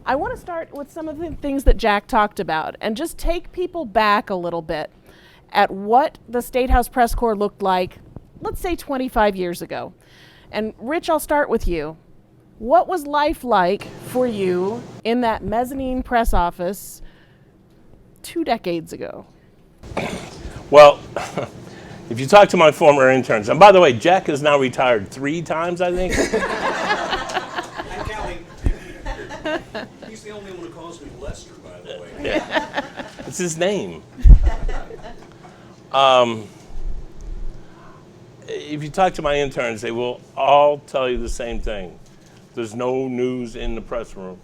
I want to start with some of the things that Jak talked about and just take people back a little bit at what the State House Press Corps looked like, let's say 25 years ago. And Rich, I'll start with you. What was life like for you in that mezzanine press office 2 decades ago? Well, if you talk to my former interns, and by the way, Jak is now retired 3 times, I think. I'm counting. He's the only one who calls me Lester, by the way. Yeah. It's his name. If you talk to my interns, they will all tell you the same thing. There's no news in the press room,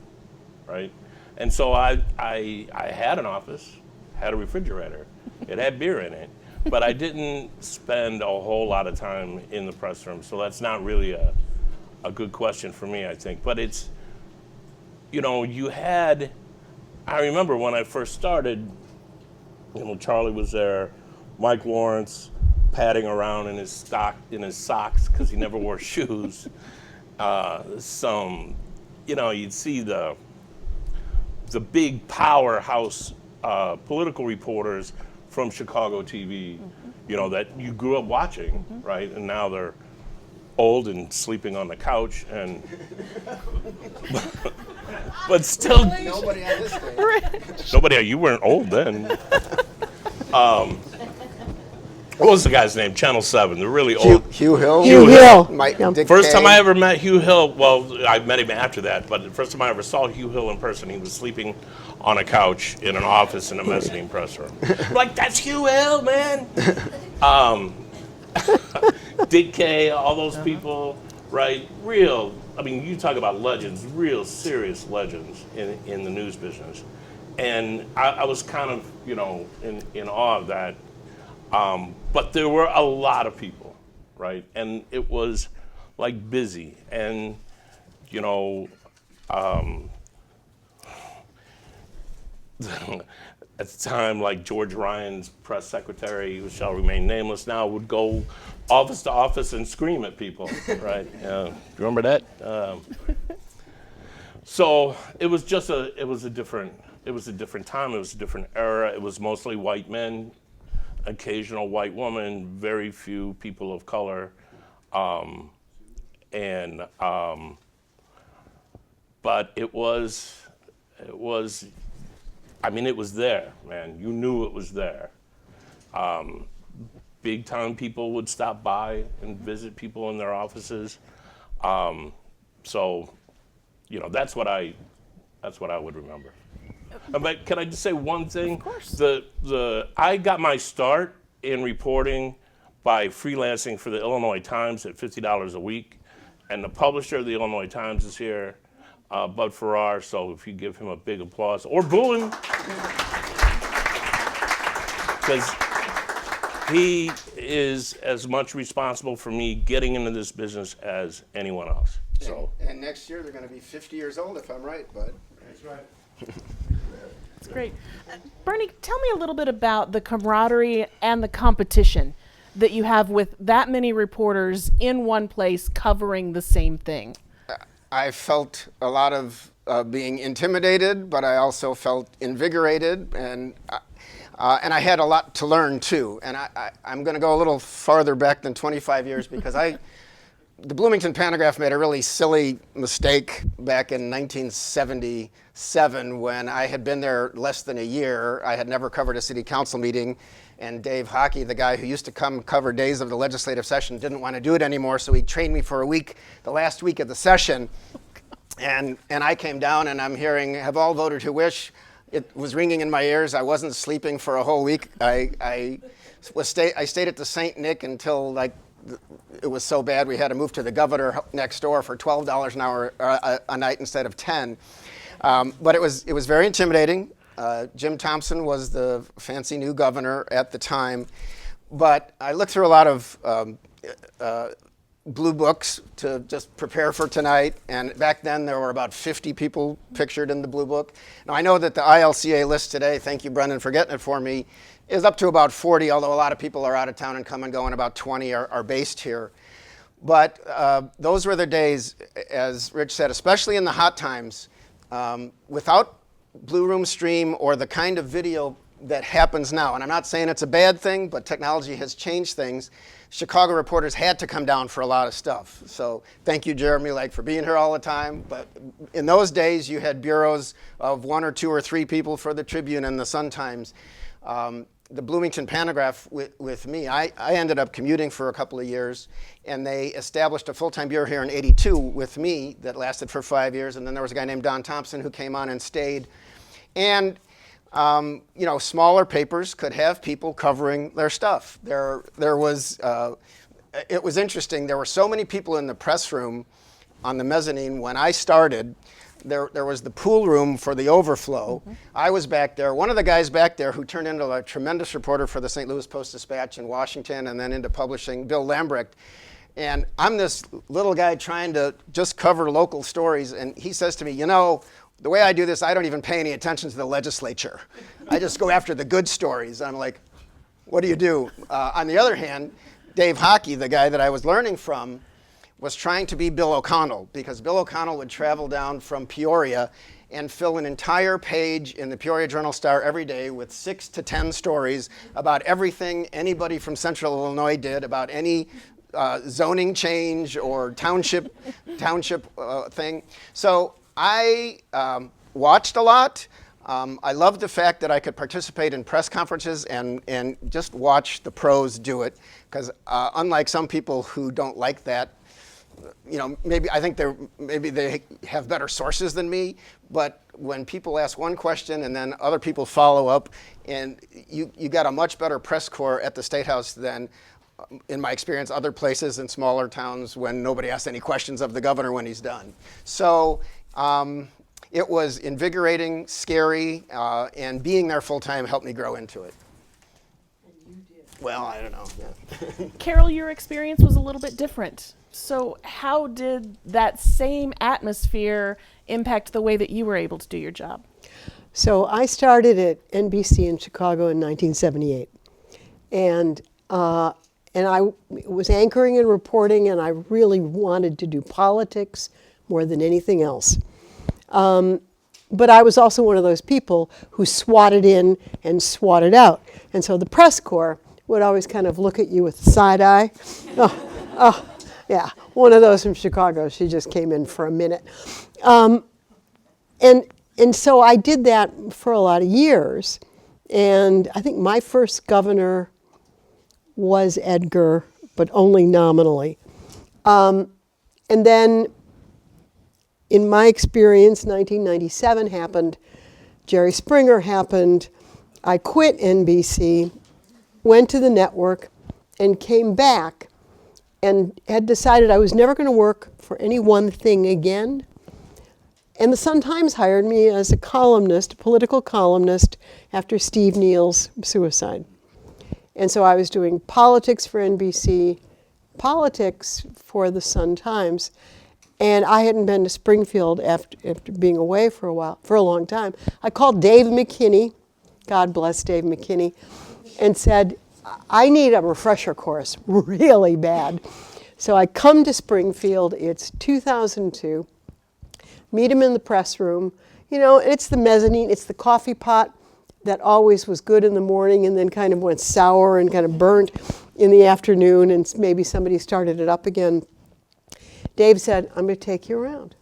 right? And so I had an office, had a refrigerator. It had beer in it, but I didn't spend a whole lot of time in the press room. So that's not really a good question for me, I think. But it's, you know, I remember when I first started, you know, Charlie was there, Mike Lawrence padding around in his socks because he never wore shoes. You know, you'd see the big powerhouse political reporters from Chicago TV, you know, that you grew up watching, right? And now they're old and sleeping on the couch, and but still Nobody on this stage. nobody. You weren't old then. What was the guy's name? Channel 7. They're really old. Hugh Hill. Hugh Hill. Dick First time Kay. I ever met Hugh Hill, well, I met him after that, but the first time I ever saw Hugh Hill in person, he was sleeping on a couch in an office in a mezzanine press room. Like, that's Hugh Hill, man. Dick Kay, all those people, right? Real, I mean, you talk about legends, real serious legends in the news business. And I was kind of, you know, in awe of that. But there were a lot of people, right? And it was like busy. And, you know, at the time, like George Ryan's press secretary, who shall remain nameless now, would go office to office and scream at people, right? Do you remember that? So it was just it was a different time. It was a different era. It was mostly white men, occasional white woman, very few people of color, but it was, I mean, it was there, man. You knew it was there. Big time people would stop by and visit people in their offices. So, you know, that's what I would remember. But can I just say one thing? Of course. I got my start in reporting by freelancing for the Illinois Times at $50 a week, and the publisher of the Illinois Times is here, Bud Farrar. So if you give him a big applause or boo him, because he is as much responsible for me getting into this business as anyone else. So. And next year they're going to be 50 years old, if I'm right, Bud. That's right. That's great. Bernie, tell me a little bit about the camaraderie and the competition that you have with that many reporters in one place covering the same thing. I felt a lot of being intimidated, but I also felt invigorated, and I had a lot to learn too. And I'm going to go a little farther back than 25 years because the Bloomington Pantograph made a really silly mistake back in 1977 when I had been there less than a year. I had never covered a city council meeting, and Dave Hockey, the guy who used to come cover days of the legislative session, didn't want to do it anymore, so he trained me for a week, the last week of the session. And I came down and I'm hearing, "Have all voted who wish." It was ringing in my ears. I wasn't sleeping for a whole week. I stayed at the St. Nick until like it was so bad we had to move to the Governor next door for $12 an hour a night instead of 10. But it was very intimidating. Jim Thompson was the fancy new governor at the time. But I looked through a lot of blue books to just prepare for tonight. And back then there were about 50 people pictured in the blue book. Now I know that the ILCA list today, thank you Brendan for getting it for me, is up to about 40, although a lot of people are out of town and come and go, and about 20 are based here. But those were the days, as Rich said, especially in the hot times, without Blue Room Stream or the kind of video that happens now, and I'm not saying it's a bad thing, but technology has changed things, Chicago reporters had to come down for a lot of stuff. So thank you, Jeremy, for being here all the time. But in those days, you had bureaus of 1 or 2 or 3 people for the Tribune and the Sun-Times. The Bloomington Pantograph with me, I ended up commuting for a couple of years, and they established a full-time bureau here in '82 with me that lasted for 5 years, and then there was a guy named Don Thompson who came on and stayed. And smaller papers could have people covering their stuff. It was interesting. There were so many people in the press room on the mezzanine when I started. There was the pool room for the overflow. Mm-hmm. I was back there. One of the guys back there who turned into a tremendous reporter for the St. Louis Post-Dispatch in Washington and then into publishing, Bill Lambrecht. And I'm this little guy trying to just cover local stories, and he says to me, the way I do this, I don't even pay any attention to the legislature. I just go after the good stories. I'm like, what do you do? On the other hand, Dave Hockey, the guy that I was learning from, was trying to be Bill O'Connell, because Bill O'Connell would travel down from Peoria and fill an entire page in the Peoria Journal-Star every day with 6 to 10 stories about everything anybody from Central Illinois did, about any zoning change or township thing. So I watched a lot. I loved the fact that I could participate in press conferences and just watch the pros do it, because unlike some people who don't like that, maybe I think maybe they have better sources than me, but when people ask one question and then other people follow up, and you got a much better press corps at the State House than, in my experience, other places in smaller towns when nobody asks any questions of the governor when he's done. So it was invigorating, scary, and being there full time helped me grow into it. And you did. Well, I don't know. Yeah. Carol, your experience was a little bit different. So how did that same atmosphere impact the way that you were able to do your job? So I started at NBC in Chicago in 1978. And I was anchoring and reporting, and I really wanted to do politics more than anything else. But I was also one of those people who swatted in and swatted out. And so the press corps would always kind of look at you with a side eye. Yeah, one of those from Chicago. She just came in for a minute. And so I did that for a lot of years. And I think my first governor was Edgar, but only nominally. And then in my experience, 1997 happened, Jerry Springer happened, I quit NBC, went to the network, and came back and had decided I was never going to work for any one thing again. And the Sun-Times hired me as a columnist, a political columnist, after Steve Neal's suicide. And so I was doing politics for NBC, politics for the Sun-Times, and I hadn't been to Springfield after being away for a long time. I called Dave McKinney, God bless Dave McKinney, and said, I need a refresher course really bad. So I come to Springfield, it's 2002, meet him in the press room. It's the mezzanine, it's the coffee pot that always was good in the morning and then kind of went sour and kind of burnt in the afternoon, and maybe somebody started it up again. Dave said, I'm going to take you around.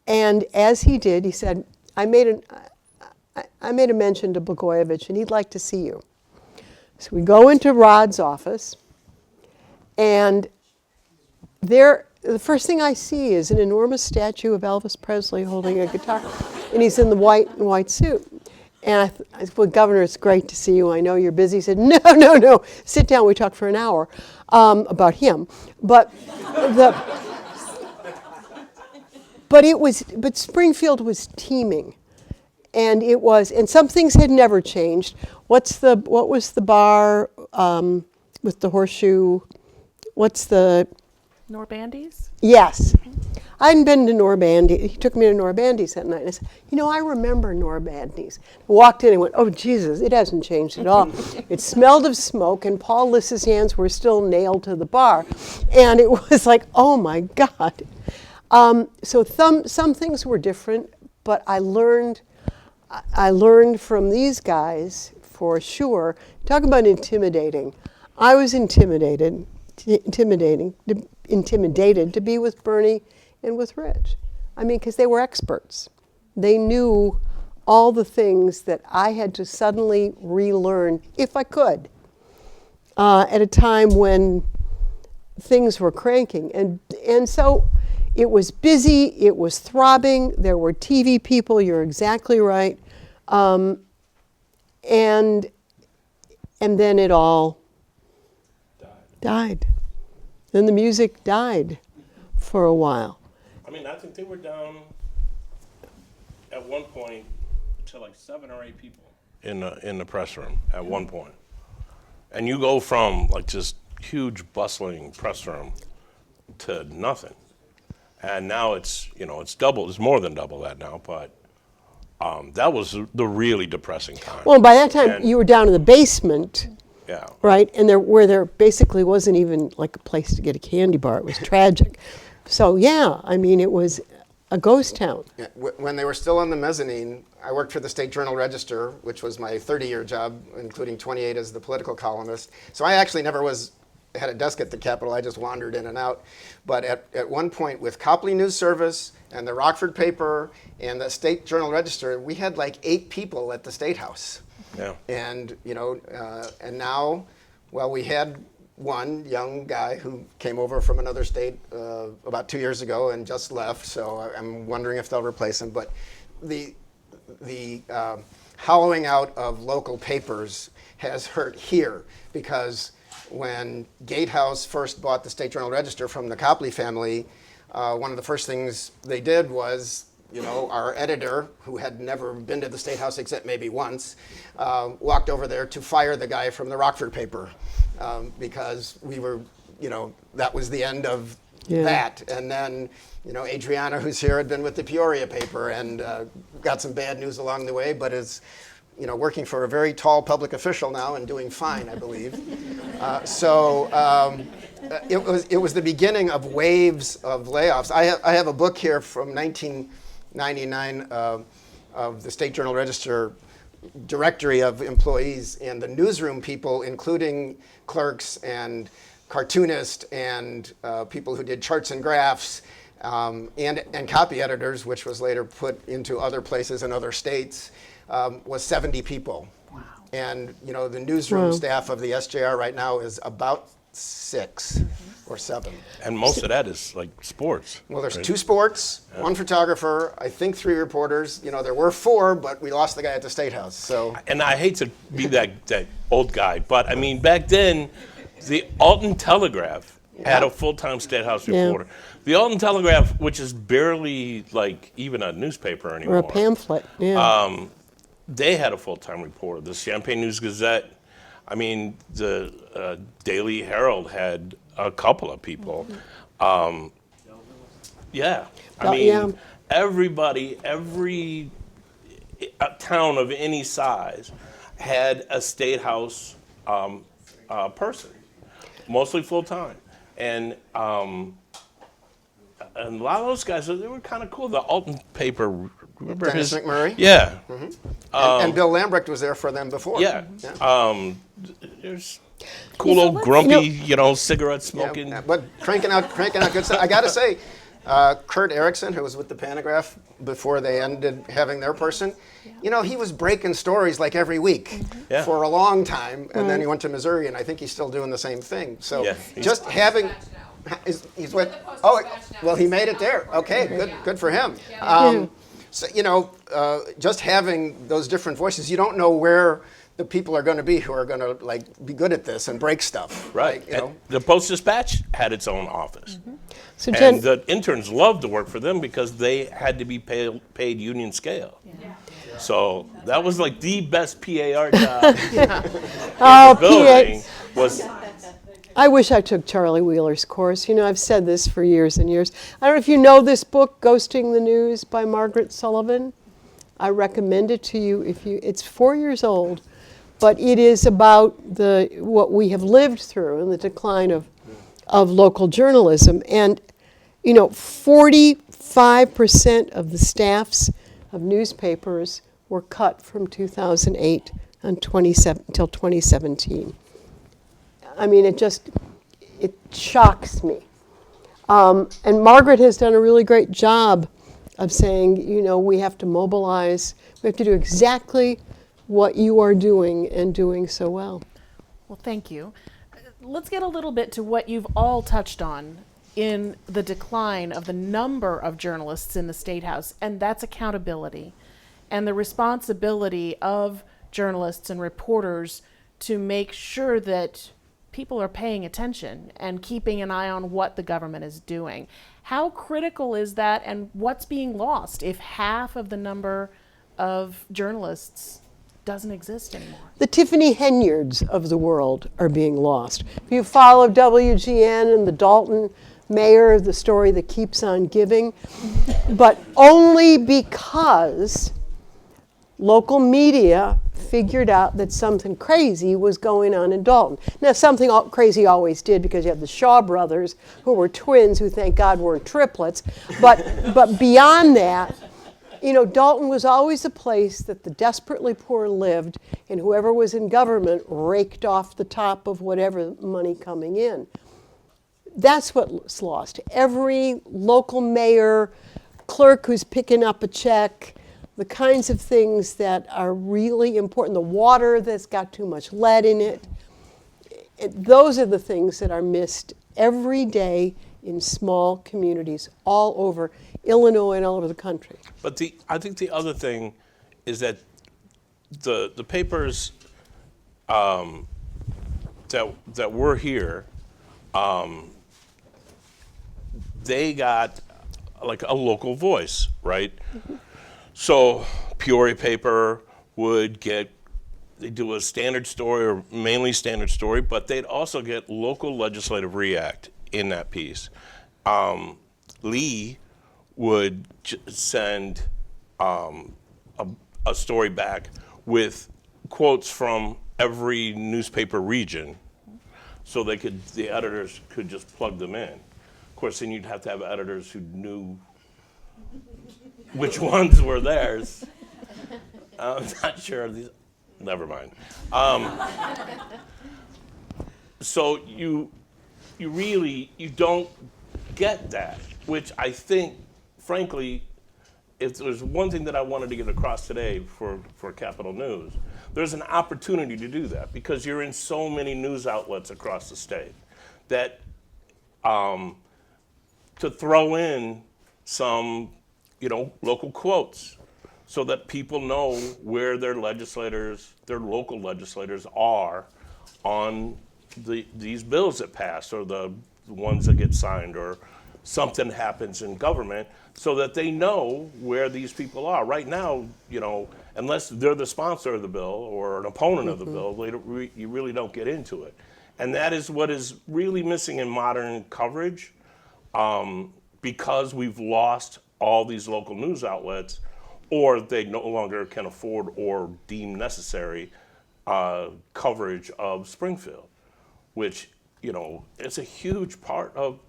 And as he did, he said, I made a mention to Blagojevich, and he'd like to see you. So we go into Rod's office, and there, the first thing I see is an enormous statue of Elvis Presley holding a guitar, and he's in the white suit. And I said, well, Governor, it's great to see you. I know you're busy. He said, no, sit down. We talked for an hour about him. But Springfield was teeming. And some things had never changed. What was the bar with the horseshoe? Norbandy's? Yes. I hadn't been to Norbandy. He took me to Norbandy's that night. And I said, I remember Norbandy's. I walked in and went, oh, Jesus, it hasn't changed at all. It smelled of smoke, and Paul Liss's hands were still nailed to the bar. And it was like, oh, my God. So some things were different, but I learned from these guys for sure. Talk about intimidating. I was intimidated to be with Bernie and with Rich. I mean, because they were experts. They knew all the things that I had to suddenly relearn, if I could, at a time when things were cranking. And so it was busy, it was throbbing, there were TV people, you're exactly right. And then it all died. Then the music died for a while. I mean, I think they were down at one point to like 7 or 8 people in the press room at one point. And you go from like just huge bustling press room to nothing. And now it's, it's double, it's more than double that now, but that was the really depressing time. Well, by that time, And- you were down in the basement, Yeah. right? And where there basically wasn't even like a place to get a candy bar. It was tragic. So yeah, I mean, it was a ghost town. Yeah, when they were still on the mezzanine, I worked for the State Journal-Register, which was my 30-year job, including 28 as the political columnist. So I actually never had a desk at the Capitol. I just wandered in and out. But at one point, with Copley News Service and the Rockford paper and the State Journal-Register, we had like 8 people at the State House. Yeah. And and now, well, we had one young guy who came over from another state about 2 years ago and just left. So I'm wondering if they'll replace him. But the hollowing out of local papers has hurt here, because when Gatehouse first bought the State Journal-Register from the Copley family, one of the first things they did was, our editor, who had never been to the State House except maybe once, walked over there to fire the guy from the Rockford paper, because we were, that was the end of that. And then, Adriana, who's here, had been with the Peoria paper and got some bad news along the way, but is working for a very tall public official now and doing fine, I believe. It was the beginning of waves of layoffs. I have a book here from 1999 of the State Journal-Register directory of employees, and the newsroom people, including clerks and cartoonists and people who did charts and graphs, and copy editors, which was later put into other places in other states, was 70 people. Wow. And the newsroom staff of the SJR right now is about 6 or 7. And most of that is like sports. Well, there's right? 2 sports, 1 photographer, I think 3 reporters. There were 4, but we lost the guy at the State House. So. And I hate to be that old guy, but I mean, back then, the Alton Telegraph had a full-time State House reporter. The Alton Telegraph, which is barely like even a newspaper anymore. Or a pamphlet, yeah. They had a full-time reporter. The Champaign News Gazette, I mean, the Daily Herald had a couple of people. Yeah, I mean, everybody, every town of any size had a State House person, mostly full-time. And a lot of those guys, they were kind of cool. The Alton paper, remember Dennis McMurray? Yeah. And Bill Lambrecht was there for them before. Yeah. There's cool old grumpy, cigarette smoking. Yeah, but cranking out good stuff. I got to say, Kurt Erickson, who was with the Panagraph before they ended having their person, he was breaking stories like every week for a long time, and then he went to Missouri, and I think he's still doing the same thing. So just having. He's with. Oh, well, he made it there. Okay, good for him. So just having those different voices, you don't know where the people are going to be who are going to be good at this and break stuff. Right. The Post-Dispatch had its own office. So and the interns loved to work for them because they had to be paid union scale. So that was like the best PAR job in the building. I wish I took Charlie Wheeler's course. I've said this for years and years. I don't know if you know this book, Ghosting the News by Margaret Sullivan. I recommend it to you. It's 4 years old, but it is about what we have lived through and the decline of local journalism. And 45% of the staffs of newspapers were cut from 2008 until 2017. I mean, it shocks me. And Margaret has done a really great job of saying, we have to mobilize, we have to do exactly what you are doing and doing so well. Well, thank you. Let's get a little bit to what you've all touched on in the decline of the number of journalists in the State House, and that's accountability and the responsibility of journalists and reporters to make sure that people are paying attention and keeping an eye on what the government is doing. How critical is that, and what's being lost if half of the number of journalists doesn't exist anymore? The Tiffany Henyards of the world are being lost. If you follow WGN and the Dalton mayor, the story that keeps on giving, but only because local media figured out that something crazy was going on in Dalton. Now, something crazy always did, because you have the Shaw brothers, who were twins, who thank God weren't triplets. But beyond that, Dalton was always a place that the desperately poor lived, and whoever was in government raked off the top of whatever money coming in. That's what's lost. Every local mayor, clerk who's picking up a check, the kinds of things that are really important, the water that's got too much lead in it, those are the things that are missed every day in small communities all over Illinois and all over the country. But I think the other thing is that the papers that were here, they got like a local voice, right? Mm-hmm. So Peoria paper would they'd do a standard story, or mainly standard story, but they'd also get local legislative react in that piece. Lee would send a story back with quotes from every newspaper region, so the editors could just plug them in. Of course, then you'd have to have editors who knew which ones were theirs. I'm not sure. Never mind. So you don't get that, which I think, frankly, if there's one thing that I wanted to get across today for Capitol News, there's an opportunity to do that, because you're in so many news outlets across the state that to throw in some local quotes, so that people know where their local legislators are on these bills that pass, or the ones that get signed, or something happens in government, so that they know where these people are. Right now, unless they're the sponsor of the bill or an opponent of the bill, you really don't get into it. And that is what is really missing in modern coverage, because we've lost all these local news outlets, or they no longer can afford or deem necessary coverage of Springfield, which, it's a huge part of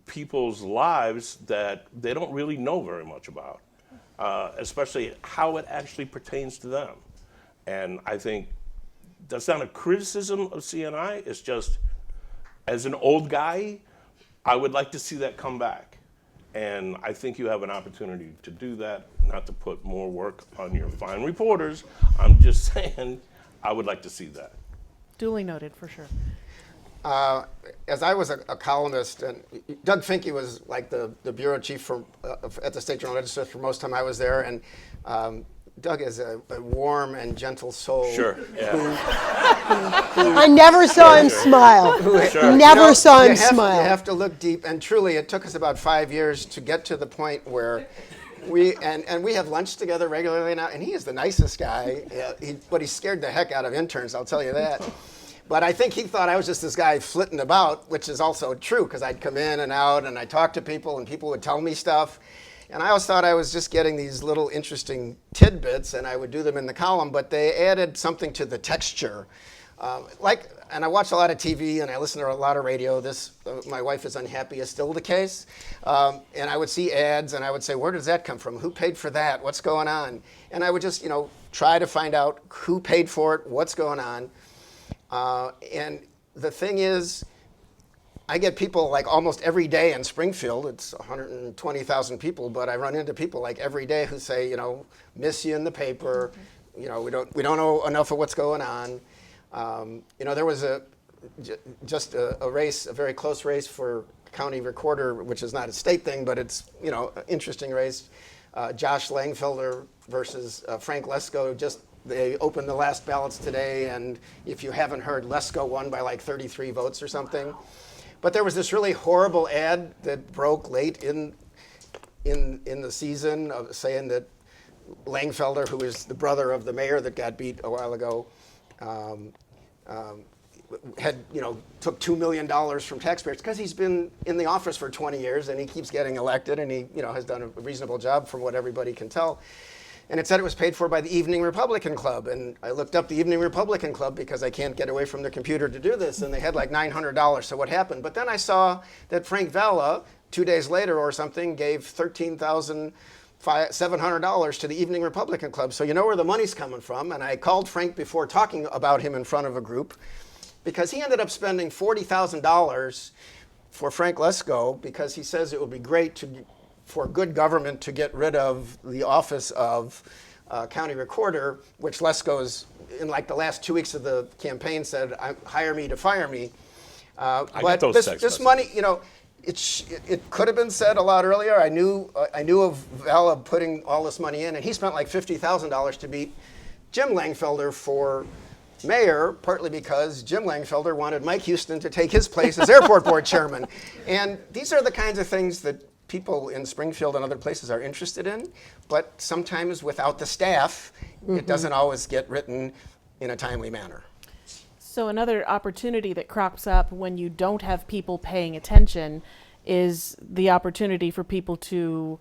people's lives that they don't really know very much about, especially how it actually pertains to them. And I think that's not a criticism of CNI, it's just, as an old guy, I would like to see that come back. And I think you have an opportunity to do that, not to put more work on your fine reporters. I'm just saying, I would like to see that. Duly noted, for sure. As I was a columnist, and Doug Finke was like the bureau chief at the State Journal-Register for most time I was there, and Doug is a warm and gentle soul. Sure, yeah. I never saw him smile. Sure. Never saw him smile. You have to look deep, and truly, it took us about 5 years to get to the point where we have lunch together regularly now, and he is the nicest guy, but he scared the heck out of interns, I'll tell you that. But I think he thought I was just this guy flitting about, which is also true, because I'd come in and out, and I'd talk to people, and people would tell me stuff. And I always thought I was just getting these little interesting tidbits, and I would do them in the column, but they added something to the texture And I watch a lot of TV and I listen to a lot of radio. This, my wife is unhappy, is still the case. And I would see ads and I would say, where does that come from? Who paid for that? What's going on? And I would just, try to find out who paid for it, what's going on. And the thing is, I get people like almost every day in Springfield. It's 120,000 people, but I run into people like every day who say, miss you in the paper. We don't know enough of what's going on. There was just a race, a very close race for county recorder, which is not a state thing, but it's an interesting race. Josh Langfelder versus Frank Lesko. They opened the last ballots today, and if you haven't heard, Lesko won by like 33 votes or something. But there was this really horrible ad that broke late in the season saying that Langfelder, who is the brother of the mayor that got beat a while ago, took $2 million from taxpayers because he's been in the office for 20 years and he keeps getting elected and he has done a reasonable job from what everybody can tell. And it said it was paid for by the Evening Republican Club. And I looked up the Evening Republican Club because I can't get away from the computer to do this. And they had like $900. So what happened? But then I saw that Frank Valla, 2 days later or something, gave $13,700 to the Evening Republican Club. So you know where the money's coming from. And I called Frank before talking about him in front of a group because he ended up spending $40,000 for Frank Lesko because he says it would be great for good government to get rid of the office of county recorder, which Lesko's in like the last 2 weeks of the campaign said, hire me to fire me. But this money, it could have been said a lot earlier. I knew of Valla putting all this money in, and he spent like $50,000 to beat Jim Langfelder for mayor, partly because Jim Langfelder wanted Mike Houston to take his place as airport board chairman. And these are the kinds of things that people in Springfield and other places are interested in, but sometimes without the staff, it doesn't always get written in a timely manner. So another opportunity that crops up when you don't have people paying attention is the opportunity for people to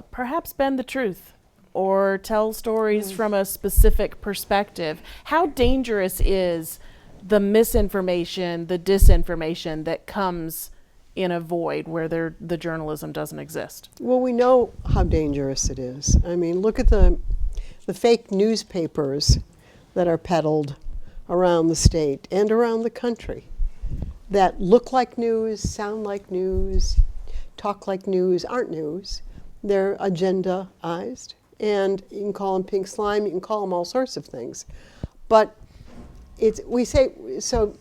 perhaps bend the truth or tell stories from a specific perspective. How dangerous is the misinformation, the disinformation that comes in a void where the journalism doesn't exist? Well, we know how dangerous it is. I mean, look at the fake newspapers that are peddled around the state and around the country that look like news, sound like news, talk like news, aren't news. They're agendaized, and you can call them pink slime, you can call them all sorts of things. But so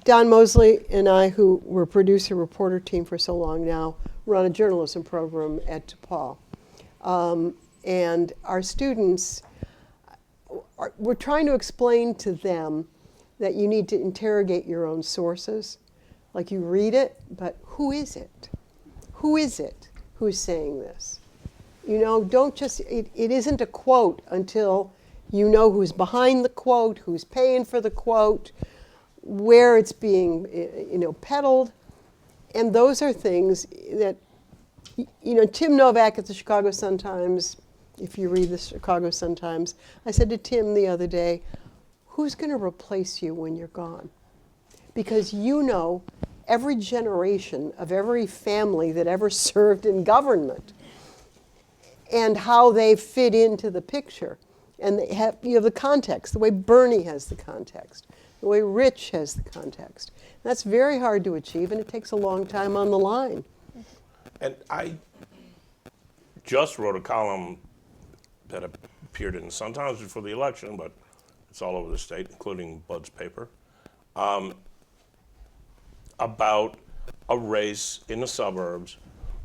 Don Mosley and I, who were producer-reporter team for so long now, run a journalism program at DePaul. And our students, we're trying to explain to them that you need to interrogate your own sources. Like you read it, but who is it? Who is it who's saying this? Don't just, it isn't a quote until you know who's behind the quote, who's paying for the quote, where it's being, peddled. And those are things that, Tim Novak at the Chicago Sun-Times, if you read the Chicago Sun-Times, I said to Tim the other day, who's going to replace you when you're gone? Because every generation of every family that ever served in government and how they fit into the picture. And you have the context, the way Bernie has the context, the way Rich has the context. That's very hard to achieve, and it takes a long time on the line. And I just wrote a column that appeared in the Sun-Times before the election, but it's all over the state, including Bud's paper, about a race in the suburbs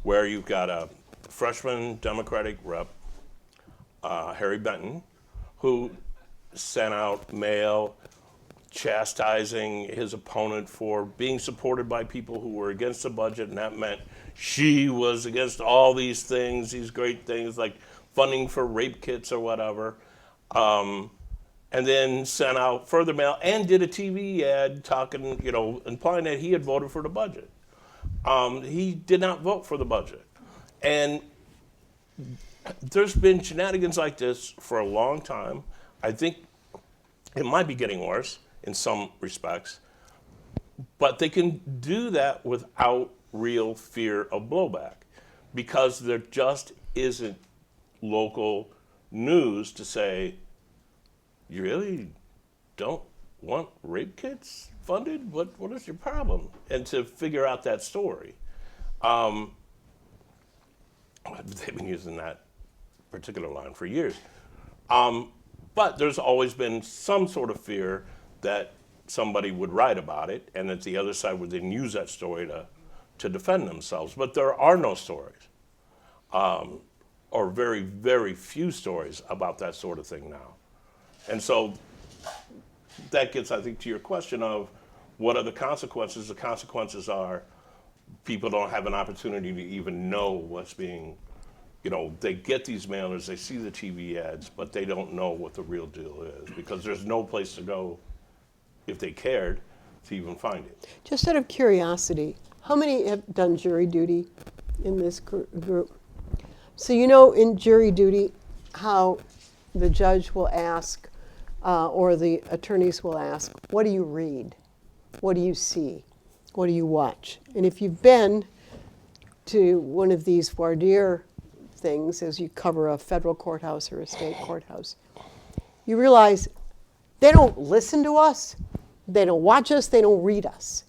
where you've got a freshman Democratic rep, Harry Benton, who sent out mail chastising his opponent for being supported by people who were against the budget, and that meant she was against all these things, these great things like funding for rape kits or whatever, and then sent out further mail and did a TV ad talking, implying that he had voted for the budget. He did not vote for the budget. And there's been shenanigans like this for a long time. I think it might be getting worse. in some respects. But they can do that without real fear of blowback, because there just isn't local news to say, you really don't want rape kits funded? What is your problem? And to figure out that story. They've been using that particular line for years. But there's always been some sort of fear that somebody would write about it and that the other side would then use that story to defend themselves. But there are no stories, or very, very few stories about that sort of thing now. And so that gets, I think, to your question of what are the consequences? The consequences are people don't have an opportunity to even know what's being, they get these mailers, they see the TV ads, but they don't know what the real deal is, because there's no place to go if they cared to even find it. Just out of curiosity, how many have done jury duty in this group? So in jury duty how the judge will ask, or the attorneys will ask, what do you read? What do you see? What do you watch? And if you've been to one of these voir dire things, as you cover a federal courthouse or a state courthouse, you realize they don't listen to us, they don't watch us, they don't read us.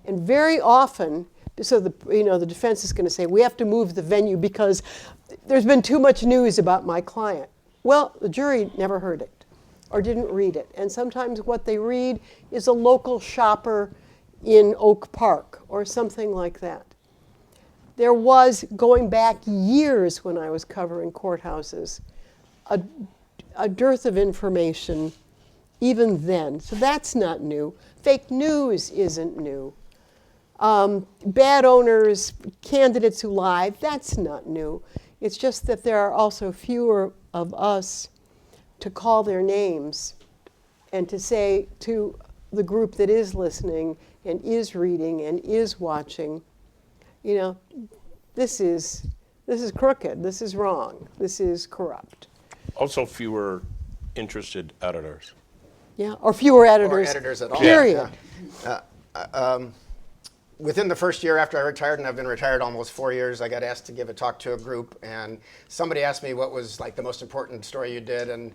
And very often, so the defense is going to say, we have to move the venue because there's been too much news about my client. Well, the jury never heard it or didn't read it. And sometimes what they read is a local shopper in Oak Park or something like that. There was, going back years when I was covering courthouses, a dearth of information even then. So that's not new. Fake news isn't new. Bad owners, candidates who lie, that's not new. It's just that there are also fewer of us to call their names and to say to the group that is listening and is reading and is watching, this is crooked, this is wrong, this is corrupt. Also fewer interested editors. Yeah, or fewer editors. Or editors at all. Period. Within the first year after I retired, and I've been retired almost 4 years, I got asked to give a talk to a group, and somebody asked me what was like the most important story you did, and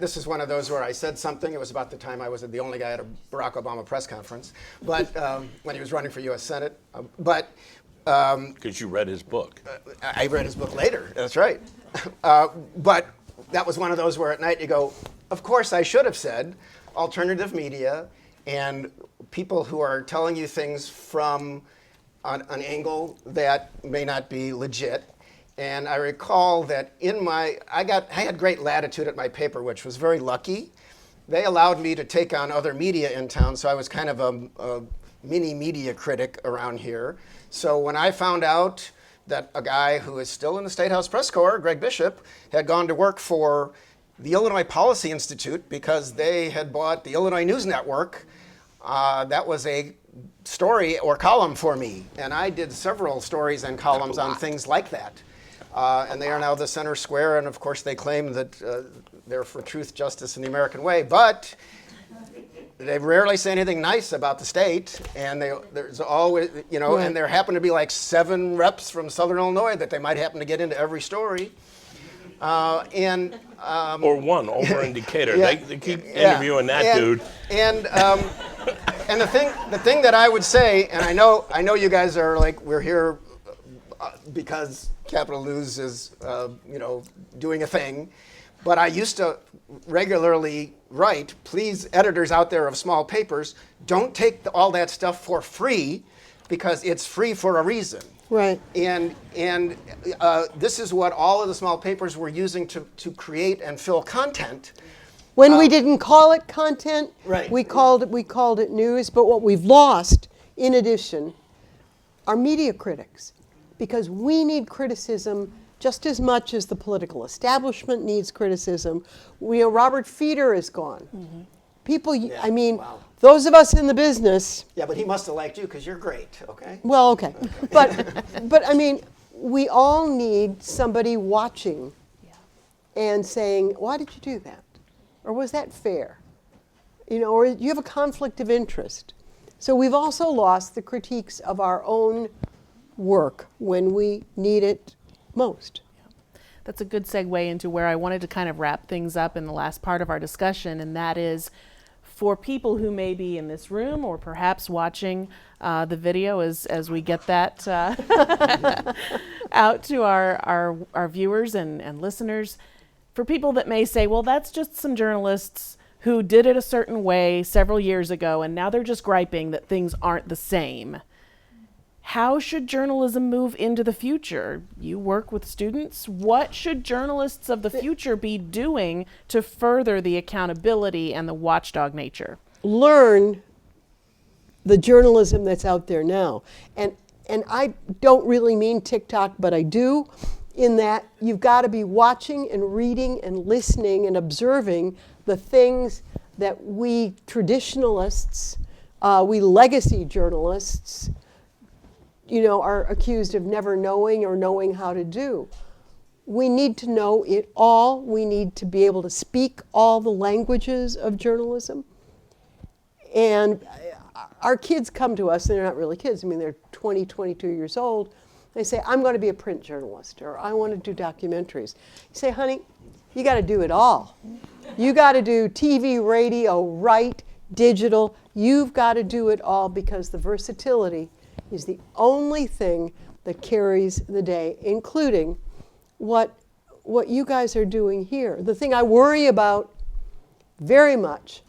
this is one of those where I said something. It was about the time I was the only guy at a Barack Obama press conference, but when he was running for U.S. Senate. Because you read his book. I read his book later, that's right. But that was one of those where at night you go, of course I should have said alternative media and people who are telling you things from an angle that may not be legit. And I recall that I had great latitude at my paper, which was very lucky. They allowed me to take on other media in town, so I was kind of a mini media critic around here. So when I found out that a guy who is still in the State House Press Corps, Greg Bishop, had gone to work for the Illinois Policy Institute because they had bought the Illinois News Network, that was a story or column for me. And I did several stories and columns on things like that. And they are now the center square, and of course they claim that they're for truth, justice, and the American way. But they rarely say anything nice about the state, and there's always, Right. and there happen to be like 7 reps from Southern Illinois that they might happen to get into every story. Or one over in Decatur. Yeah, They keep interviewing that dude. And the thing that I would say, and I know you guys are like, we're here because Capital News is doing a thing, but I used to regularly write, please, editors out there of small papers, don't take all that stuff for free, because it's free for a reason. Right. And this is what all of the small papers were using to create and fill content. When we didn't call it content, Right. we called it news. But what we've lost, in addition, are media critics, because we need criticism just as much as the political establishment needs criticism. Robert Feeder is gone. Mm-hmm. People, Wow. those of us in the business. Yeah, but he must have liked you because you're great, okay? Well, okay, but we all need somebody watching and saying, why did you do that? Or was that fair? or you have a conflict of interest. So we've also lost the critiques of our own work when we need it most. That's a good segue into where I wanted to kind of wrap things up in the last part of our discussion, and that is for people who may be in this room or perhaps watching the video as we get that out to our viewers and listeners, for people that may say, well, that's just some journalists who did it a certain way several years ago and now they're just griping that things aren't the same. How should journalism move into the future? You work with students. What should journalists of the future be doing to further the accountability and the watchdog nature? Learn the journalism that's out there now. And I don't really mean TikTok, but I do, in that you've got to be watching and reading and listening and observing the things that we traditionalists, we legacy journalists, are accused of never knowing or knowing how to do. We need to know it all. We need to be able to speak all the languages of journalism. And our kids come to us, and they're not really kids. I mean, they're 20, 22 years old. They say, I'm going to be a print journalist, or I want to do documentaries. You say, honey, you got to do it all. You got to do TV, radio, write, digital. You've got to do it all, because the versatility is the only thing that carries the day, including what you guys are doing here. The thing I worry about very much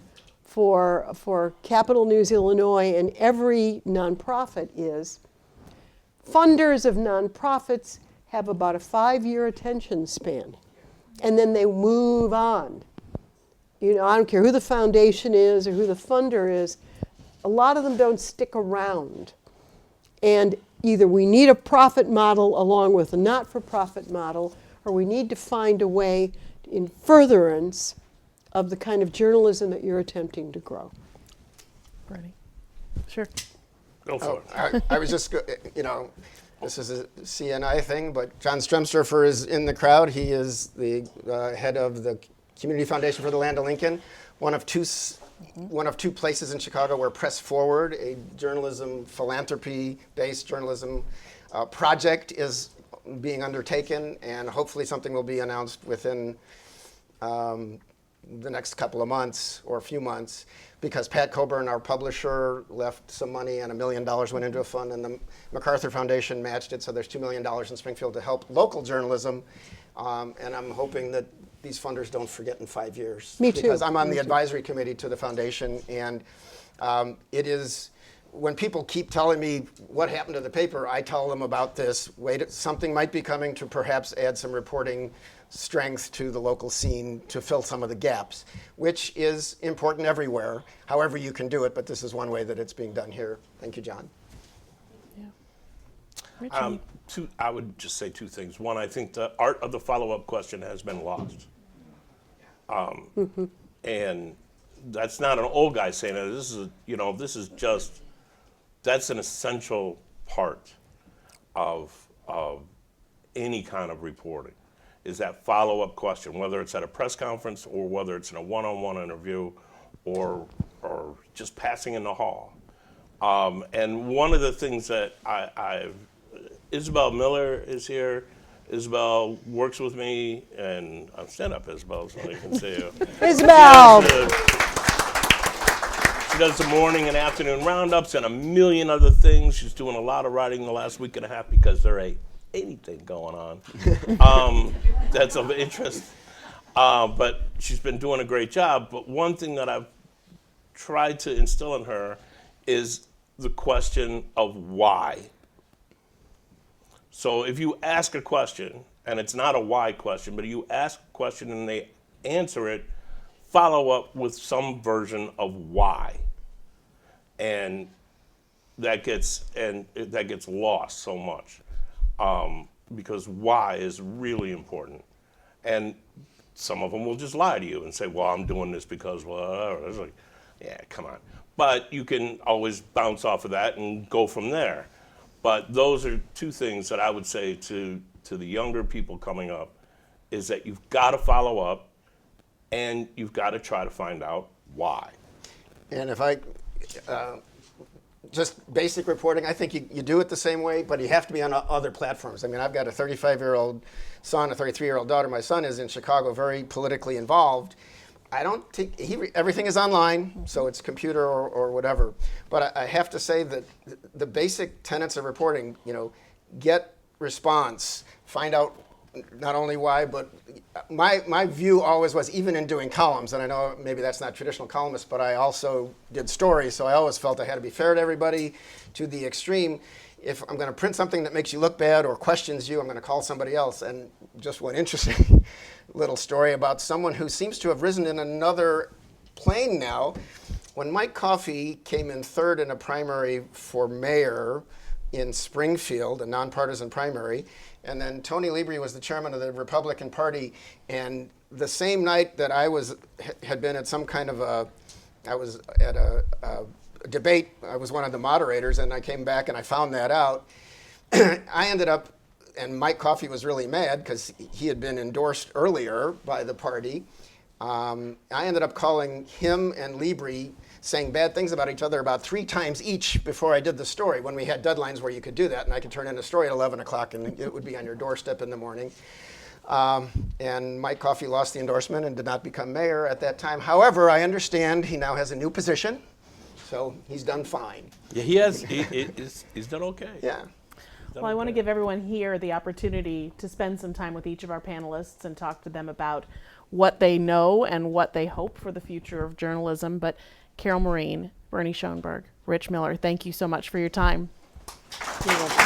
for Capital News Illinois and every nonprofit is funders of nonprofits have about a 5-year attention span, and then they move on. I don't care who the foundation is or who the funder is, a lot of them don't stick around. And either we need a profit model along with a not-for-profit model, or we need to find a way in furtherance of the kind of journalism that you're attempting to grow. Bernie? Sure. Go for it. I was just, this is a CNI thing, but John Stremsdorfer is in the crowd. He is the head of the Community Foundation for the Land of Lincoln, one of two places in Chicago where Press Forward, a journalism, philanthropy-based journalism project, is being undertaken, and hopefully something will be announced within the next couple of months or a few months, because Pat Coburn, our publisher, left some money and $1 million went into a fund, and the MacArthur Foundation matched it, so there's $2 million in Springfield to help local journalism, and I'm hoping that these funders don't forget in 5 years. Me too. Because I'm on the advisory committee to the foundation, and it is, when people keep telling me what happened to the paper, I tell them about this. Wait, something might be coming to perhaps add some reporting strength to the local scene to fill some of the gaps, which is important everywhere, however you can do it, but this is one way that it's being done here. Thank you, John. Yeah. Richie? I would just say two things. One, I think the art of the follow-up question has been lost. And that's not an old guy saying it. This is just, that's an essential part of any kind of reporting, is that follow-up question, whether it's at a press conference or whether it's in a one-on-one interview or just passing in the hall. And one of the things that Isabel Miller is here. Isabel works with me, and stand up, Isabel, so they can see you. Isabel! She does the morning and afternoon roundups and a million other things. She's doing a lot of writing the last week and a half because there ain't anything going on that's of interest. But she's been doing a great job. But one thing that I've tried to instill in her is the question of why. So if you ask a question, and it's not a why question, but you ask a question and they answer it, follow up with some version of why. And that gets lost so much, because why is really important. And some of them will just lie to you and say, well, I'm doing this because, well, it's like, yeah, come on. But you can always bounce off of that and go from there. But those are two things that I would say to the younger people coming up, is that you've got to follow up and you've got to try to find out why. And if I, just basic reporting, I think you do it the same way, but you have to be on other platforms. I mean, I've got a 35-year-old son, a 33-year-old daughter. My son is in Chicago, very politically involved. I don't think, everything is online, so it's computer or whatever. But I have to say that the basic tenets of reporting, get response, find out not only why, but my view always was, even in doing columns, and I know maybe that's not traditional columnist, but I also did stories, so I always felt I had to be fair to everybody to the extreme. If I'm going to print something that makes you look bad or questions you, I'm going to call somebody else. And just one interesting little story about someone who seems to have risen in another plane now. When Mike Coffey came in third in a primary for mayor in Springfield, a nonpartisan primary, and then Tony Libri was the chairman of the Republican Party, and the same night that I had been at some kind of I was at a debate, I was one of the moderators, and I came back and I found that out. I ended up, and Mike Coffey was really mad because he had been endorsed earlier by the party. I ended up calling him and Libri saying bad things about each other about 3 times each before I did the story, when we had deadlines where you could do that, and I could turn in a story at 11 o'clock and it would be on your doorstep in the morning. And Mike Coffey lost the endorsement and did not become mayor at that time. However, I understand he now has a new position, so he's done fine. Yeah, he has. He's done okay. Yeah. Well, I want to give everyone here the opportunity to spend some time with each of our panelists and talk to them about what they know and what they hope for the future of journalism. But Carol Marin, Bernie Schoenberg, Rich Miller, thank you so much for your time. You're welcome.